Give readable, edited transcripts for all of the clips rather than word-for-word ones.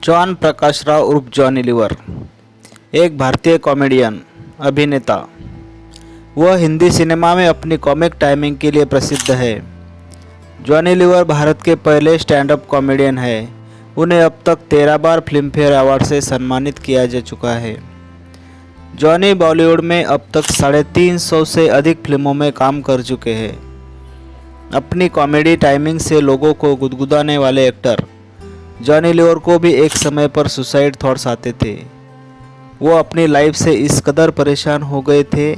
John Prakash Rao उर्फ Johnny liver एक भारतीय कॉमेडियन अभिनेता। वह हिंदी सिनेमा में अपनी कॉमिक टाइमिंग के लिए प्रसिद्ध है। जॉनी लीवर भारत के पहले स्टैंड अप कॉमेडियन हैं। उन्हें अब तक 13 बार फिल्म फेयर अवार्ड से सम्मानित किया जा चुका है। जॉनी बॉलीवुड में अब तक 350 से अधिक फिल्मों में काम कर चुके हैं। अपनी कॉमेडी टाइमिंग से लोगों को गुदगुदाने वाले एक्टर जॉनी लीवर को भी एक समय पर सुसाइड थॉट्स आते थे। वो अपनी लाइफ से इस कदर परेशान हो गए थे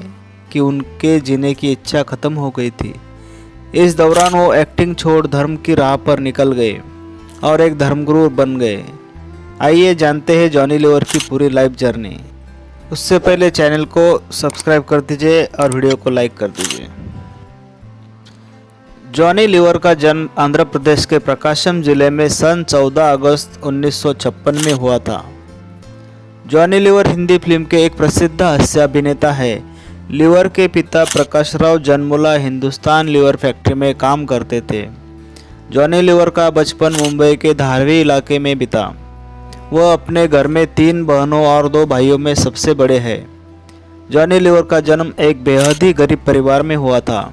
कि उनके जीने की इच्छा खत्म हो गई थी। इस दौरान वो एक्टिंग छोड़ धर्म की राह पर निकल गए और एक धर्मगुरु बन गए। आइए जानते हैं जॉनी लीवर की पूरी लाइफ जर्नी। उससे पहले चैनल को सब्सक्राइब कर दीजिए और वीडियो को लाइक कर दीजिए। जॉनी लीवर का जन्म आंध्र प्रदेश के प्रकाशम जिले में सन 14 अगस्त 1956 में हुआ था। जॉनी लीवर हिंदी फिल्म के एक प्रसिद्ध हास्य अभिनेता है। लीवर के पिता प्रकाश राव जनमुला हिंदुस्तान लीवर फैक्ट्री में काम करते थे। जॉनी लीवर का बचपन मुंबई के धारवी इलाके में बीता। वह अपने घर में 3 बहनों और 2 भाइयों में सबसे बड़े हैं। जॉनी लीवर का जन्म एक बेहद ही गरीब परिवार में हुआ था।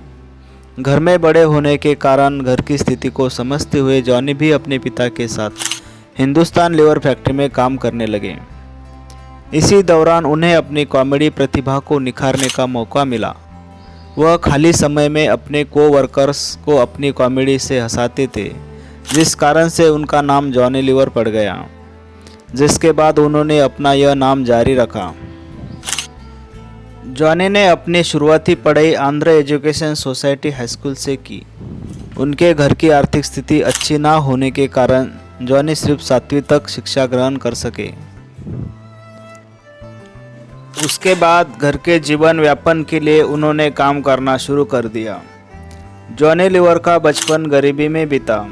घर में बड़े होने के कारण घर की स्थिति को समझते हुए जॉनी भी अपने पिता के साथ हिंदुस्तान लीवर फैक्ट्री में काम करने लगे। इसी दौरान उन्हें अपनी कॉमेडी प्रतिभा को निखारने का मौका मिला। वह खाली समय में अपने को-वर्कर्स को अपनी कॉमेडी से हंसाते थे, जिस कारण से उनका नाम जॉनी लीवर पड़ गया, जिसके बाद उन्होंने अपना यह नाम जारी रखा। जॉनी ने अपनी शुरुआती पढ़ाई Andhra education society high school से की। उनके घर की आर्थिक स्थिति अच्छी ना होने के कारण जॉनी सिर्फ 7वीं तक शिक्षा ग्रहण कर सके। उसके बाद घर के जीवन यापन के लिए उन्होंने काम करना शुरू कर दिया। जॉनी लीवर का बचपन गरीबी में बीता।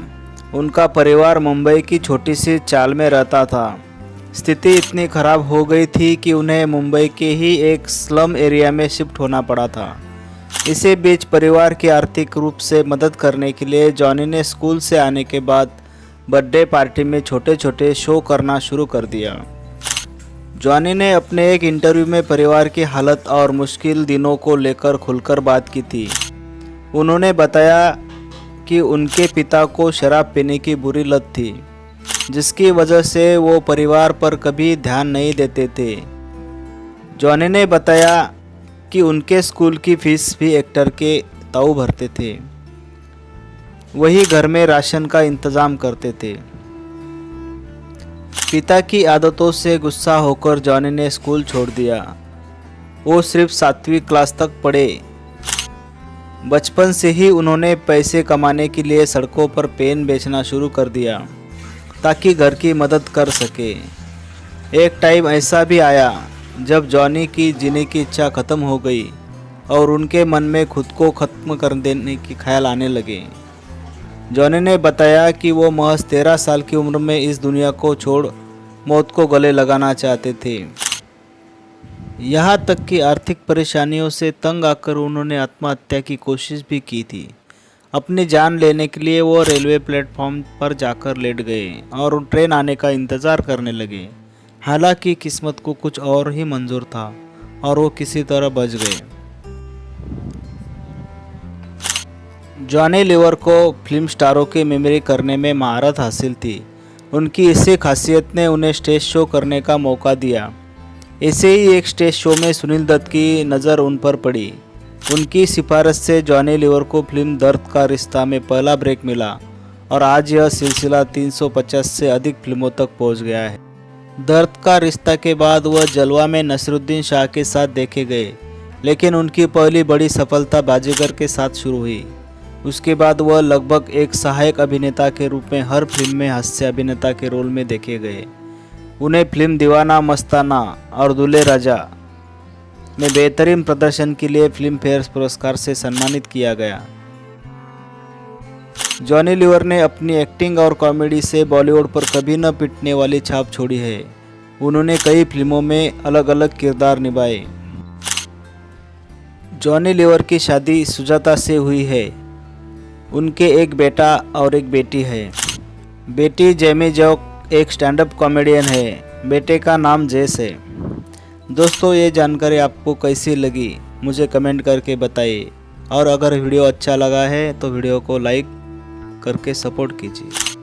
उनका परिवार मुंबई की छोटी सी चाल में रहता था। स्थिति इतनी खराब हो गई थी कि उन्हें मुंबई के ही एक स्लम एरिया में शिफ्ट होना पड़ा था। इसी बीच परिवार की आर्थिक रूप से मदद करने के लिए जॉनी ने स्कूल से आने के बाद बर्थडे पार्टी में छोटे छोटे शो करना शुरू कर दिया। जॉनी ने अपने एक इंटरव्यू में परिवार की हालत और मुश्किल दिनों को लेकर खुलकर बात की थी। उन्होंने बताया कि उनके पिता को शराब पीने की बुरी लत थी, जिसकी वजह से वो परिवार पर कभी ध्यान नहीं देते थे। जॉनी ने बताया कि उनके स्कूल की फीस भी एक्टर के ताऊ भरते थे। वही घर में राशन का इंतजाम करते थे। पिता की आदतों से गुस्सा होकर जॉनी ने स्कूल छोड़ दिया। वो सिर्फ 7वीं क्लास तक पढ़े। बचपन से ही उन्होंने पैसे कमाने के लिए सड़कों पर पेन बेचना शुरू कर दिया ताकि घर की मदद कर सके। एक टाइम ऐसा भी आया जब जॉनी की जीने की इच्छा खत्म हो गई और उनके मन में खुद को खत्म कर देने की ख्याल आने लगे। जॉनी ने बताया कि वो महज 13 साल की उम्र में इस दुनिया को छोड़ मौत को गले लगाना चाहते थे। यहाँ तक कि आर्थिक परेशानियों से तंग आकर उन्होंने आत्महत्या की कोशिश भी की थी। अपनी जान लेने के लिए वो रेलवे प्लेटफॉर्म पर जाकर लेट गए और ट्रेन आने का इंतज़ार करने लगे। हालांकि किस्मत को कुछ और ही मंजूर था और वो किसी तरह बच गए। जॉनी लीवर को फिल्म स्टारों की मेमोरी करने में महारत हासिल थी। उनकी इसी खासियत ने उन्हें स्टेज शो करने का मौका दिया। ऐसे ही एक स्टेज शो में सुनील दत्त की नज़र उन पर पड़ी। उनकी सिफारिश से जॉनी लीवर को फिल्म दर्द का रिश्ता में पहला ब्रेक मिला और आज यह सिलसिला 350 से अधिक फिल्मों तक पहुंच गया है। दर्द का रिश्ता के बाद वह जलवा में नसीरुद्दीन शाह के साथ देखे गए, लेकिन उनकी पहली बड़ी सफलता बाजीगर के साथ शुरू हुई। उसके बाद वह लगभग एक सहायक अभिनेता के रूप में हर फिल्म में हास्य अभिनेता के रोल में देखे गए। उन्हें फिल्म दीवाना मस्ताना और दूल्हे राजा में बेहतरीन प्रदर्शन के लिए फिल्म फेयर पुरस्कार से सम्मानित किया गया। जॉनी लीवर ने अपनी एक्टिंग और कॉमेडी से बॉलीवुड पर कभी न पिटने वाली छाप छोड़ी है। उन्होंने कई फिल्मों में अलग अलग किरदार निभाए। जॉनी लीवर की शादी सुजाता से हुई है। उनके एक बेटा और एक बेटी है। बेटी जेमी जॉक एक स्टैंड अप कॉमेडियन है। बेटे का नाम जेस है। दोस्तों, ये जानकारी आपको कैसी लगी मुझे कमेंट करके बताइए, और अगर वीडियो अच्छा लगा है तो वीडियो को लाइक करके सपोर्ट कीजिए।